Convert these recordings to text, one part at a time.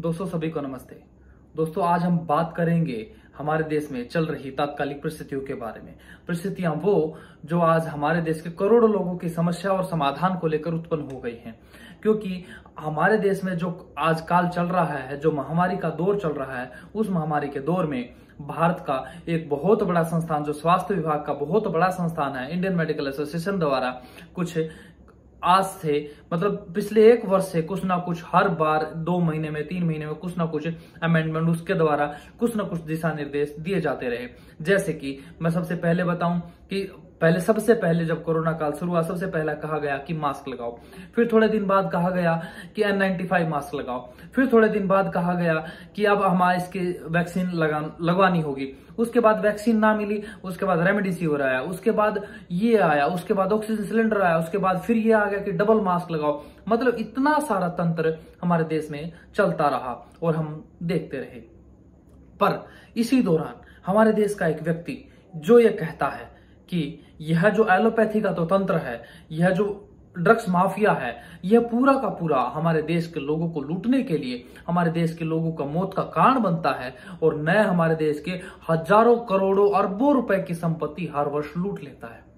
दोस्तों सभी को नमस्ते। दोस्तों आज हम बात करेंगे हमारे देश में चल रही तात्कालिक परिस्थितियों के बारे में। परिस्थितियां वो जो आज हमारे देश के करोड़ों लोगों की समस्या और समाधान को लेकर उत्पन्न हो गई हैं, क्योंकि हमारे देश में जो आज काल चल रहा है, जो महामारी का दौर चल रहा है, उस महामारी के दौर में भारत का एक बहुत बड़ा संस्थान, जो स्वास्थ्य विभाग का बहुत बड़ा संस्थान है, इंडियन मेडिकल एसोसिएशन द्वारा कुछ आज से मतलब पिछले एक वर्ष से कुछ ना कुछ हर बार 2 महीने में 3 महीने में कुछ ना कुछ अमेंडमेंट उसके द्वारा कुछ ना कुछ दिशा निर्देश दिए जाते रहे। जैसे कि मैं सबसे पहले बताऊं कि सबसे पहले जब कोरोना काल शुरू हुआ, सबसे पहला कहा गया कि मास्क लगाओ। फिर थोड़े दिन बाद कहा गया कि N95 मास्क लगाओ। फिर थोड़े दिन बाद कहा गया कि अब हमारे इसकी वैक्सीन लगवानी होगी। उसके बाद वैक्सीन ना मिली, उसके बाद रेमडेसिविर आया, उसके बाद ये आया, उसके बाद ऑक्सीजन सिलेंडर आया, उसके बाद फिर ये आ गया कि डबल मास्क लगाओ। मतलब इतना सारा तंत्र हमारे देश में चलता रहा और हम देखते रहे। पर इसी दौरान हमारे देश का एक व्यक्ति जो ये कहता है कि यह जो एलोपैथी का तो तंत्र है, यह जो ड्रग्स माफिया है, यह पूरा का पूरा हमारे देश के लोगों को लूटने के लिए, हमारे देश के लोगों का मौत का कारण बनता है और नए हमारे देश के हजारों करोड़ों अरबों रुपए की संपत्ति हर वर्ष लूट लेता है।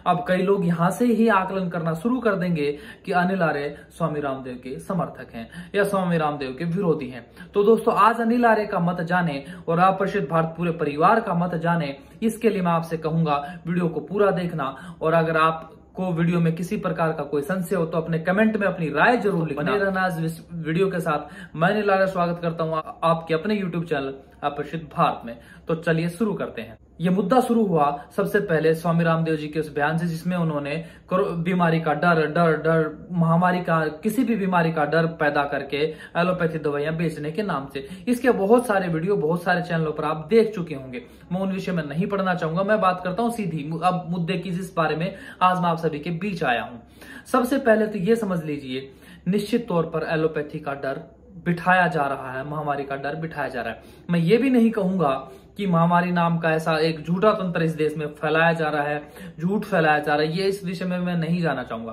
अब कई लोग यहां से ही आकलन करना शुरू कर देंगे कि अनिल आर्य स्वामी रामदेव के समर्थक हैं या स्वामी रामदेव के विरोधी हैं। तो दोस्तों आज अनिल आर्य का मत जाने और अपरिचित भारत पूरे परिवार का मत जाने, इसके लिए मैं आपसे कहूंगा वीडियो को पूरा देखना। और अगर आपको वीडियो में किसी प्रकार का कोई संशय हो तो अपने कमेंट में अपनी राय जरूर लिखना। बने रहना इस वीडियो के साथ। मैं अनिल आर्य स्वागत करता हूं आपके अपने यूट्यूब चैनल अपरिचित भारत में। तो चलिए शुरू करते हैं। ये मुद्दा शुरू हुआ सबसे पहले स्वामी रामदेव जी के उस बयान से, जिसमें उन्होंने बीमारी का डर महामारी का, किसी भी बीमारी का डर पैदा करके एलोपैथी दवाइयां बेचने के नाम से। इसके बहुत सारे वीडियो बहुत सारे चैनलों पर आप देख चुके होंगे, मैं उन विषय में नहीं पढ़ना चाहूंगा। मैं बात करता हूं सीधी अब मुद्दे की, जिस बारे में आज मैं आप सभी के बीच आया हूं। सबसे पहले तो ये समझ लीजिए, निश्चित तौर पर एलोपैथी का डर बिठाया जा रहा है, महामारी का डर बिठाया जा रहा है। मैं ये भी नहीं कहूंगा कि महामारी नाम का ऐसा एक झूठा तंत्र इस देश में फैलाया जा रहा है, झूठ फैलाया जा रहा है, ये इस विषय में मैं नहीं जाना चाहूंगा।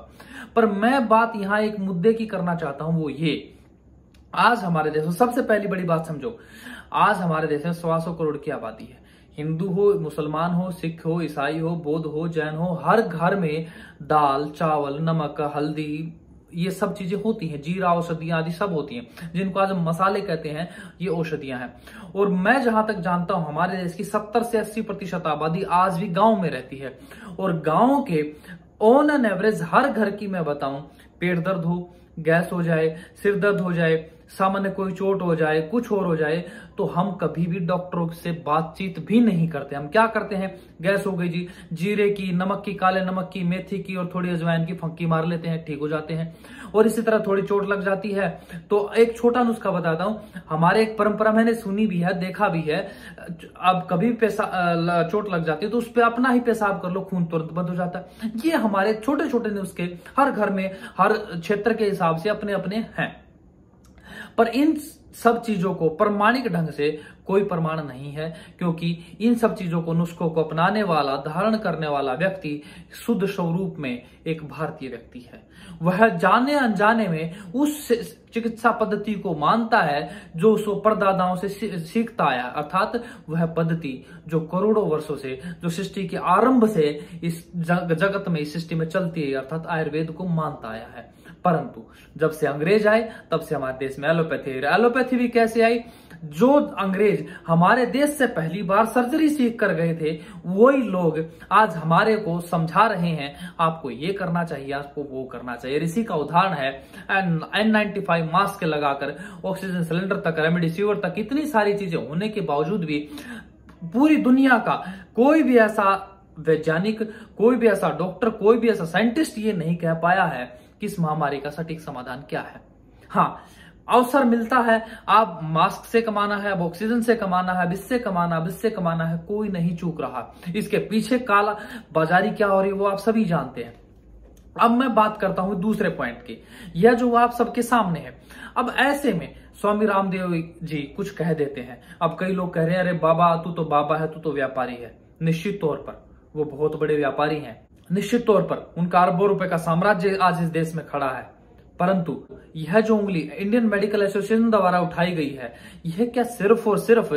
पर मैं बात यहां एक मुद्दे की करना चाहता हूं, वो ये, आज हमारे देश में सबसे पहली बड़ी बात समझो, आज हमारे देश में 125 करोड़ की आबादी है। हिंदू हो, मुसलमान हो, सिख हो, ईसाई हो, बौद्ध हो, जैन हो, हर घर में दाल, चावल, नमक, हल्दी, ये सब चीजें होती हैं, जीरा, औषधियां आदि सब होती हैं, जिनको आज हम मसाले कहते हैं, ये औषधियां हैं। और मैं जहां तक जानता हूं, हमारे देश की 70 से 80% आबादी आज भी गांव में रहती है। और गांव के ऑन एन एवरेज हर घर की मैं बताऊं, पेट दर्द हो, गैस हो जाए, सिर दर्द हो जाए, सामान्य कोई चोट हो जाए, कुछ और हो जाए, तो हम कभी भी डॉक्टरों से बातचीत भी नहीं करते। हम क्या करते हैं, गैस हो गई जी, जीरे की, नमक की, काले नमक की, मेथी की और थोड़ी अजवाइन की फंकी मार लेते हैं, ठीक हो जाते हैं। और इसी तरह थोड़ी चोट लग जाती है तो एक छोटा नुस्खा बताता हूं, हमारे एक परंपरा मैंने सुनी भी है, देखा भी है। अब कभी चोट लग जाती है तो उस पर अपना ही पेशाब कर लो, खून तुरंत बंद हो जाता है। ये हमारे छोटे छोटे नुस्खे हर घर में, हर क्षेत्र के हिसाब से अपने अपने हैं। पर इन सब चीजों को प्रमाणिक ढंग से कोई प्रमाण नहीं है, क्योंकि इन सब चीजों को, नुस्खों को अपनाने वाला, धारण करने वाला व्यक्ति शुद्ध स्वरूप में एक भारतीय व्यक्ति है। वह जाने अनजाने में उस चिकित्सा पद्धति को मानता है जो उसको परदादाओं से सीखता आया, अर्थात वह पद्धति जो करोड़ों वर्षों से, जो सृष्टि के आरंभ से इस जगत में, इस सृष्टि में चलती है, अर्थात आयुर्वेद को मानता आया है। परंतु जब से अंग्रेज आए तब से हमारे देश में एलोपैथी भी कैसे आई? जो अंग्रेज हमारे देश से पहली बार सर्जरी सीख कर गए थे, वही लोग आज हमारे को समझा रहे हैं, आपको ये करना चाहिए, आपको वो करना चाहिए। इसी का उदाहरण है N95 मास्क लगाकर ऑक्सीजन सिलेंडर तक, रेमडेसिविर तक, इतनी सारी चीजें होने के बावजूद भी पूरी दुनिया का कोई भी ऐसा वैज्ञानिक, कोई भी ऐसा डॉक्टर, कोई भी ऐसा साइंटिस्ट ये नहीं कह पाया है कि इस महामारी का सटीक समाधान क्या है। हाँ, अवसर मिलता है, आप मास्क से कमाना है, अब ऑक्सीजन से कमाना है, अब इससे कमाना, अब इससे कमाना है, कोई नहीं चूक रहा। इसके पीछे काला बाजारी क्या हो रही है वो आप सभी जानते हैं। अब मैं बात करता हूं दूसरे पॉइंट की, यह जो आप सबके सामने है। अब ऐसे में स्वामी रामदेव जी कुछ कह देते हैं। अब कई लोग कह रहे हैं, अरे बाबा तू तो बाबा है, तू तो व्यापारी है। निश्चित तौर पर वो बहुत बड़े व्यापारी हैं, निश्चित तौर पर उनका अरबों रुपए का साम्राज्य आज इस देश में खड़ा है। परंतु यह जो उंगली इंडियन मेडिकल एसोसिएशन द्वारा उठाई गई है, यह क्या सिर्फ और सिर्फ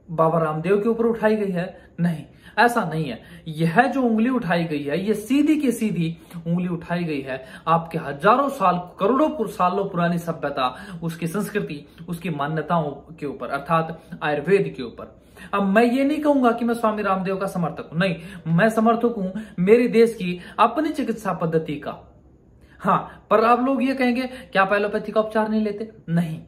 बाबा रामदेव के ऊपर उठाई गई है? नहीं, ऐसा नहीं है। यह जो उंगली उठाई गई है, यह सीधी की सीधी उंगली उठाई गई है आपके हजारों साल, करोड़ों सालों पुरानी सभ्यता, उसकी संस्कृति, उसकी मान्यताओं के ऊपर, अर्थात आयुर्वेद के ऊपर। अब मैं ये नहीं कहूंगा कि मैं स्वामी रामदेव का समर्थक हूं, नहीं, मैं समर्थक हूं मेरे देश की अपनी चिकित्सा पद्धति का। हाँ, पर अब लोग ये कहेंगे क्या आप एलोपैथी का उपचार नहीं लेते? नहीं,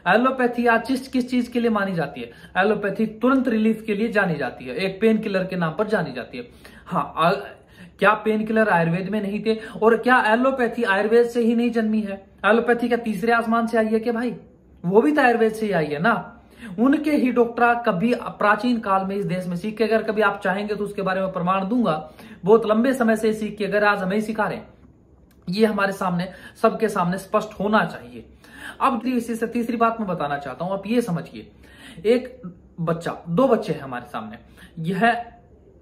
एलोपैथी आज किस चीज के लिए मानी जाती है? एलोपैथी तुरंत रिलीफ के लिए जानी जाती है, एक पेन किलर के नाम पर जानी जाती है। हाँ, क्या पेन किलर आयुर्वेद में नहीं थे? और क्या एलोपैथी आयुर्वेद से ही नहीं जन्मी है? एलोपैथी क्या तीसरे आसमान से आई है क्या भाई? वो भी तो आयुर्वेद से ही आई है ना। उनके ही डॉक्टर कभी प्राचीन काल में इस देश में सीख के, अगर कभी आप चाहेंगे तो उसके बारे में प्रमाण दूंगा, बहुत लंबे समय से सीख के अगर आज हमें सिखा रहे हैं, ये हमारे सामने, सबके सामने स्पष्ट होना चाहिए। अब इसी से तीसरी बात मैं बताना चाहता हूं, आप ये समझिए, एक बच्चा, दो बच्चे हैं हमारे सामने, यह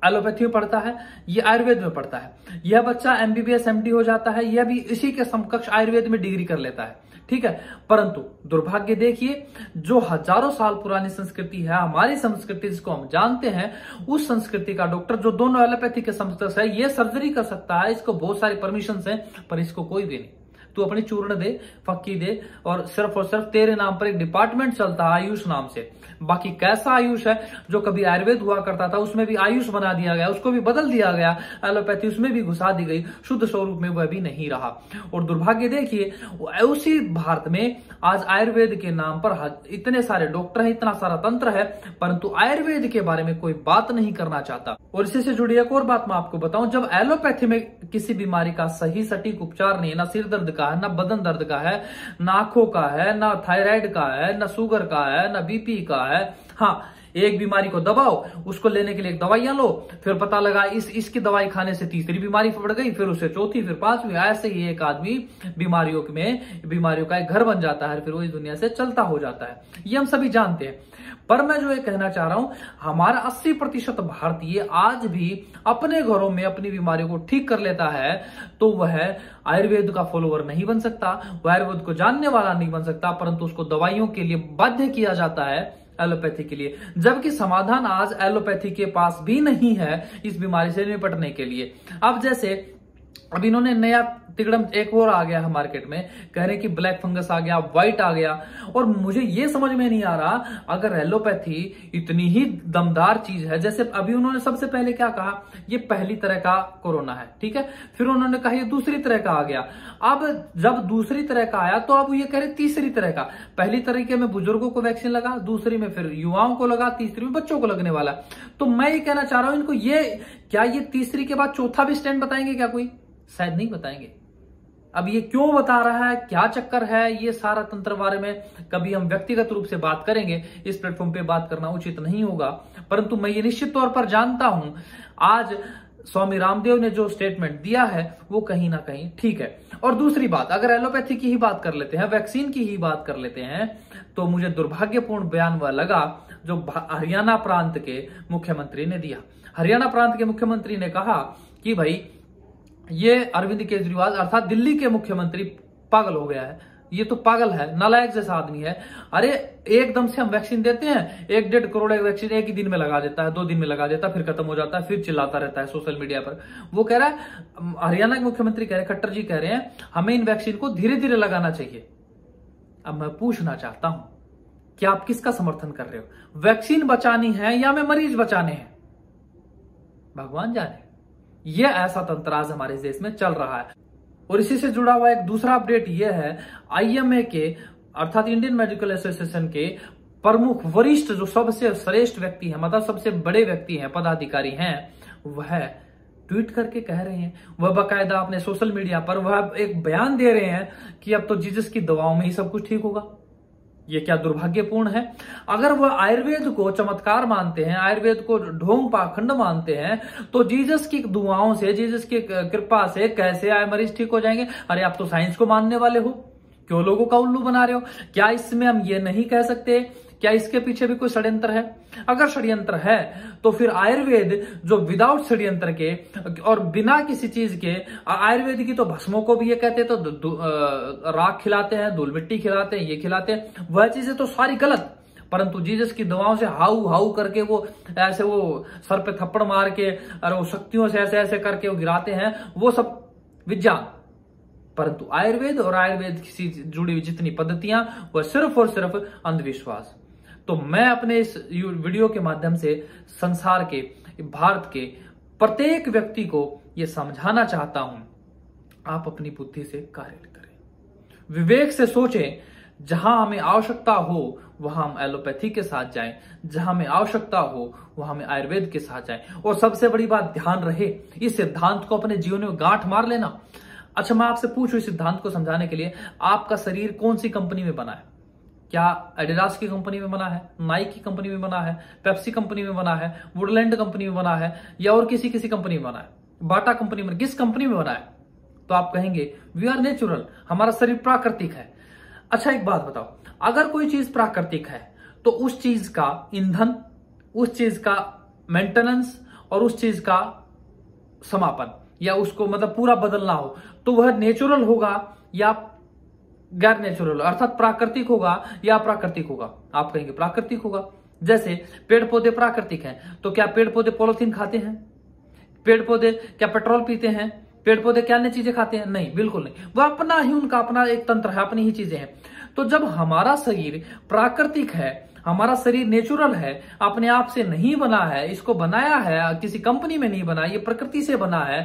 एलोपैथी में पढ़ता है, यह आयुर्वेद में पढ़ता है। यह बच्चा एमबीबीएस एमडी हो जाता है, यह भी इसी के समकक्ष आयुर्वेद में डिग्री कर लेता है, ठीक है। परंतु दुर्भाग्य देखिए, जो हजारों साल पुरानी संस्कृति है, हमारी संस्कृति जिसको हम जानते हैं, उस संस्कृति का डॉक्टर जो दोनों एलोपैथी के समकक्ष है, ये सर्जरी कर सकता है, इसको बहुत सारी परमिशन है, पर इसको कोई भी नहीं। तू अपनी चूर्ण दे, फक्की दे, और सिर्फ तेरे नाम पर एक डिपार्टमेंट चलता है आयुष नाम से। बाकी कैसा आयुष है? जो कभी आयुर्वेद हुआ करता था उसमें भी आयुष बना दिया गया, उसको भी बदल दिया गया, एलोपैथी उसमें भी घुसा दी गई, शुद्ध स्वरूप में वह भी नहीं रहा। और दुर्भाग्य देखिए, उसी भारत में आज आयुर्वेद के नाम पर इतने सारे डॉक्टर हैं, इतना सारा तंत्र है, परंतु आयुर्वेद के बारे में कोई बात नहीं करना चाहता। और इसी से जुड़ी एक और बात मैं आपको बताऊं, जब एलोपैथी में किसी बीमारी का सही सटीक उपचार नहीं है, ना सिर दर्द का है, ना बदन दर्द का है, ना आंखों का है, ना थायराइड का है, ना शुगर का है, ना बीपी का है। हाँ, एक बीमारी को दबाओ, उसको लेने के लिए दवाइयां लो, फिर पता लगा इसकी दवाई खाने से तीसरी बीमारी बढ़ गई, फिर उसे चौथी, फिर पांचवी, ऐसे ही एक आदमी बीमारियों का एक घर बन जाता है, फिर वो इस दुनिया से चलता हो जाता है। ये हम सभी जानते हैं। पर मैं जो ये कहना चाह रहा हूं, हमारा 80% भारतीय आज भी अपने घरों में अपनी बीमारियों को ठीक कर लेता है, तो वह आयुर्वेद का फॉलोअर नहीं बन सकता, वह आयुर्वेद को जानने वाला नहीं बन सकता, परंतु उसको दवाइयों के लिए बाध्य किया जाता है एलोपैथी के लिए, जबकि समाधान आज एलोपैथी के पास भी नहीं है इस बीमारी से निपटने के लिए। अब जैसे अब इन्होंने नया तिगड़म एक और आ गया है मार्केट में, कह रहे हैं कि ब्लैक फंगस आ गया, व्हाइट आ गया, और मुझे ये समझ में नहीं आ रहा, अगर एलोपैथी इतनी ही दमदार चीज है, जैसे अभी उन्होंने सबसे पहले क्या कहा, ये पहली तरह का कोरोना है, ठीक है, फिर उन्होंने कहा ये दूसरी तरह का आ गया, अब जब दूसरी तरह का आया तो अब ये कह रहे तीसरी तरह का। पहली तरीके में बुजुर्गों को वैक्सीन लगा, दूसरी में फिर युवाओं को लगा, तीसरी में बच्चों को लगने वाला। तो मैं ये कहना चाह रहा हूं, इनको ये तीसरी के बाद चौथा भी स्टैंड बताएंगे क्या? कोई शायद नहीं बताएंगे। अब ये क्यों बता रहा है, क्या चक्कर है, ये सारा तंत्र बारे में कभी हम व्यक्तिगत रूप से बात करेंगे, इस प्लेटफॉर्म पे बात करना उचित नहीं होगा। परंतु मैं ये निश्चित तौर पर जानता हूं, आज स्वामी रामदेव ने जो स्टेटमेंट दिया है वो कहीं ना कहीं ठीक है। और दूसरी बात, अगर एलोपैथी की ही बात कर लेते हैं, वैक्सीन की ही बात कर लेते हैं, तो मुझे दुर्भाग्यपूर्ण बयान वह लगा जो हरियाणा प्रांत के मुख्यमंत्री ने दिया। हरियाणा प्रांत के मुख्यमंत्री ने कहा कि भाई ये अरविंद केजरीवाल अर्थात दिल्ली के मुख्यमंत्री पागल हो गया है, ये तो पागल है, नालायक जैसा आदमी है। अरे एकदम से हम वैक्सीन देते हैं, 1-1.5 करोड़ वैक्सीन एक ही दिन में लगा देता है, 2 दिन में लगा देता है, फिर खत्म हो जाता है, फिर चिल्लाता रहता है सोशल मीडिया पर। वो कह रहा है, हरियाणा के मुख्यमंत्री कह रहे हैं, खट्टर जी कह रहे हैं, हमें इन वैक्सीन को धीरे धीरे लगाना चाहिए। अब मैं पूछना चाहता हूं कि आप किसका समर्थन कर रहे हो? वैक्सीन बचानी है या मैं मरीज बचाने हैं? भगवान जाने। यह ऐसा तंत्र आज हमारे देश में चल रहा है। और इसी से जुड़ा हुआ एक दूसरा अपडेट यह है, IMA के अर्थात इंडियन मेडिकल एसोसिएशन के प्रमुख वरिष्ठ जो सबसे श्रेष्ठ व्यक्ति हैं, मतलब सबसे बड़े व्यक्ति हैं, पदाधिकारी हैं, वह ट्वीट करके कह रहे हैं, वह बाकायदा अपने सोशल मीडिया पर वह एक बयान दे रहे हैं कि अब तो जीसस की दवाओं में ही सब कुछ ठीक होगा। ये क्या दुर्भाग्यपूर्ण है। अगर वह आयुर्वेद को चमत्कार मानते हैं, आयुर्वेद को ढोंग पाखंड मानते हैं, तो जीसस की दुआओं से, जीसस की कृपा से कैसे आए मरीज ठीक हो जाएंगे? अरे आप तो साइंस को मानने वाले हो, क्यों लोगों का उल्लू बना रहे हो? क्या इसमें हम ये नहीं कह सकते क्या इसके पीछे भी कोई षड्यंत्र है? अगर षड्यंत्र है तो फिर आयुर्वेद जो विदाउट षड्यंत्र के और बिना किसी चीज के, आयुर्वेद की तो भस्मों को भी ये कहते तो राख खिलाते हैं, धूल मिट्टी खिलाते हैं, ये खिलाते हैं, वह चीजें तो सारी गलत। परंतु जीसस की दवाओं से हाउ हाउ करके वो ऐसे वो सर पे थप्पड़ मार के और वो शक्तियों से ऐसे ऐसे करके वो गिराते हैं, वो सब विज्ञान। परंतु आयुर्वेद और आयुर्वेद से जुड़ी हुई जितनी पद्धतियां वह सिर्फ और सिर्फ अंधविश्वास। तो मैं अपने इस वीडियो के माध्यम से संसार के, भारत के प्रत्येक व्यक्ति को यह समझाना चाहता हूं, आप अपनी बुद्धि से कार्य करें, विवेक से सोचें। जहां हमें आवश्यकता हो वहां हम एलोपैथी के साथ जाएं, जहां हमें आवश्यकता हो वहां हमें आयुर्वेद के साथ जाएं। और सबसे बड़ी बात ध्यान रहे, इस सिद्धांत को अपने जीवन में गांठ मार लेना। अच्छा, मैं आपसे पूछूं इस सिद्धांत को समझाने के लिए, आपका शरीर कौन सी कंपनी में बना है? क्या एडिडास की कंपनी में बना है, नाइक की कंपनी में बना है, पेप्सी कंपनी में बना है, वुडलैंड कंपनी में बना है, या और किसी कंपनी में बना है, बाटा कंपनी में, किस कंपनी में बना है? तो आप कहेंगे वी आर नेचुरल, हमारा शरीर प्राकृतिक है। अच्छा, एक बात बताओ, अगर कोई चीज प्राकृतिक है तो उस चीज का ईंधन, उस चीज का मेंटेनेंस और उस चीज का समापन, या उसको मतलब पूरा बदलना हो, तो वह नेचुरल होगा या गैर नेचुरल, अर्थात प्राकृतिक होगा या अप्राकृतिक होगा? आप कहेंगे प्राकृतिक होगा। जैसे पेड़ पौधे प्राकृतिक हैं, तो क्या पेड़ पौधे पॉलिथीन खाते हैं? पेड़ पौधे क्या पेट्रोल पीते हैं? पेड़ पौधे क्या अन्य चीजें खाते हैं? नहीं, बिल्कुल नहीं। वह अपना ही, उनका अपना एक तंत्र है, अपनी ही चीजें हैं। तो जब हमारा शरीर प्राकृतिक है, हमारा शरीर नेचुरल है, अपने आप से नहीं बना है, इसको बनाया है, किसी कंपनी में नहीं बना, ये प्रकृति से बना है,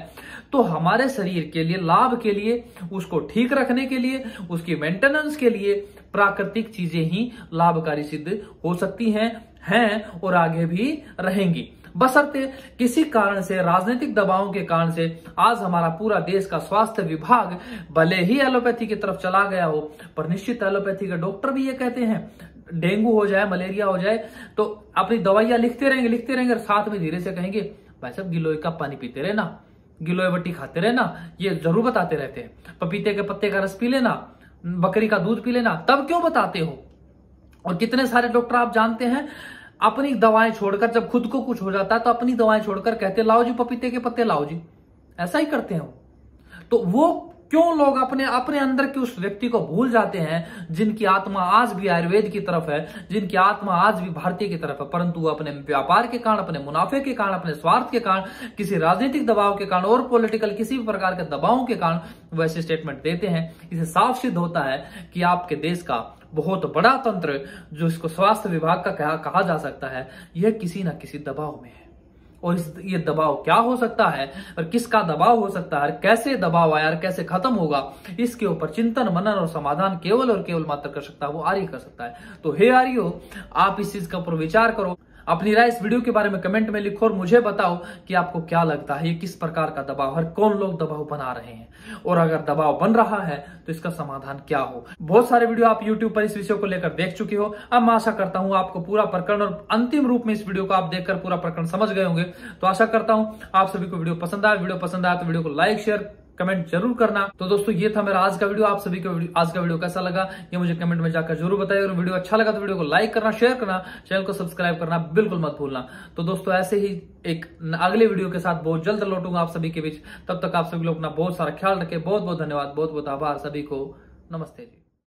तो हमारे शरीर के लिए, लाभ के लिए, उसको ठीक रखने के लिए, उसकी मेंटेनेंस के लिए प्राकृतिक चीजें ही लाभकारी सिद्ध हो सकती हैं और आगे भी रहेंगी। बशर्ते किसी कारण से, राजनीतिक दबावों के कारण से आज हमारा पूरा देश का स्वास्थ्य विभाग भले ही एलोपैथी की तरफ चला गया हो, पर निश्चित एलोपैथी के डॉक्टर भी ये कहते हैं, डेंगू हो जाए, मलेरिया हो जाए तो अपनी दवाइयां लिखते रहेंगे, साथ में धीरे से कहेंगे भाई साहब गिलोय का पानी पीते रहना, गिलोय बट्टी खाते रहना, ये जरूर बताते रहते हैं। पपीते के पत्ते का रस पी लेना, बकरी का दूध पी लेना, तब क्यों बताते हो? और कितने सारे डॉक्टर आप जानते हैं अपनी दवाएं छोड़कर, जब खुद को कुछ हो जाता है तो अपनी दवाएं छोड़कर कहते लाओ जी पपीते के पत्ते लाओ जी, ऐसा ही करते हैं। तो वो क्यों लोग अपने अंदर के उस व्यक्ति को भूल जाते हैं जिनकी आत्मा आज भी आयुर्वेद की तरफ है, जिनकी आत्मा आज भी भारतीय की तरफ है, परंतु वो अपने व्यापार के कारण, अपने मुनाफे के कारण, अपने स्वार्थ के कारण, किसी राजनीतिक दबाव के कारण और पॉलिटिकल किसी भी प्रकार के दबावों के कारण वैसे स्टेटमेंट देते हैं। इसे साफ सिद्ध होता है कि आपके देश का बहुत बड़ा तंत्र, जो इसको स्वास्थ्य विभाग का कहा जा सकता है, यह किसी न किसी दबाव में है। और ये दबाव क्या हो सकता है और किसका दबाव हो सकता है, कैसे दबाव आया और कैसे खत्म होगा, इसके ऊपर चिंतन, मनन और समाधान केवल और केवल मात्र कर सकता है वो आर्य कर सकता है। तो हे आर्यो, आप इस चीज के ऊपर विचार करो, अपनी राय इस वीडियो के बारे में कमेंट में लिखो और मुझे बताओ कि आपको क्या लगता है, ये किस प्रकार का दबाव है, कौन लोग दबाव बना रहे हैं, और अगर दबाव बन रहा है तो इसका समाधान क्या हो। बहुत सारे वीडियो आप YouTube पर इस विषय को लेकर देख चुके हो। अब मैं आशा करता हूं आपको पूरा प्रकरण और अंतिम रूप में इस वीडियो को आप देखकर पूरा प्रकरण समझ गए होंगे। तो आशा करता हूं आप सभी को वीडियो पसंद आया। वीडियो पसंद आया तो वीडियो को लाइक, शेयर, कमेंट जरूर करना। तो दोस्तों ये था मेरा आज का वीडियो। आप सभी को आज का वीडियो कैसा लगा ये मुझे कमेंट में जाकर जरूर बताइए, और वीडियो अच्छा लगा तो वीडियो को लाइक करना, शेयर करना, चैनल को सब्सक्राइब करना बिल्कुल मत भूलना। तो दोस्तों ऐसे ही एक अगले वीडियो के साथ बहुत जल्द लौटूंगा आप सभी के बीच। तब तक आप सभी लोग अपना बहुत सारा ख्याल रखें। बहुत बहुत धन्यवाद, बहुत बहुत आभार सभी को। नमस्ते।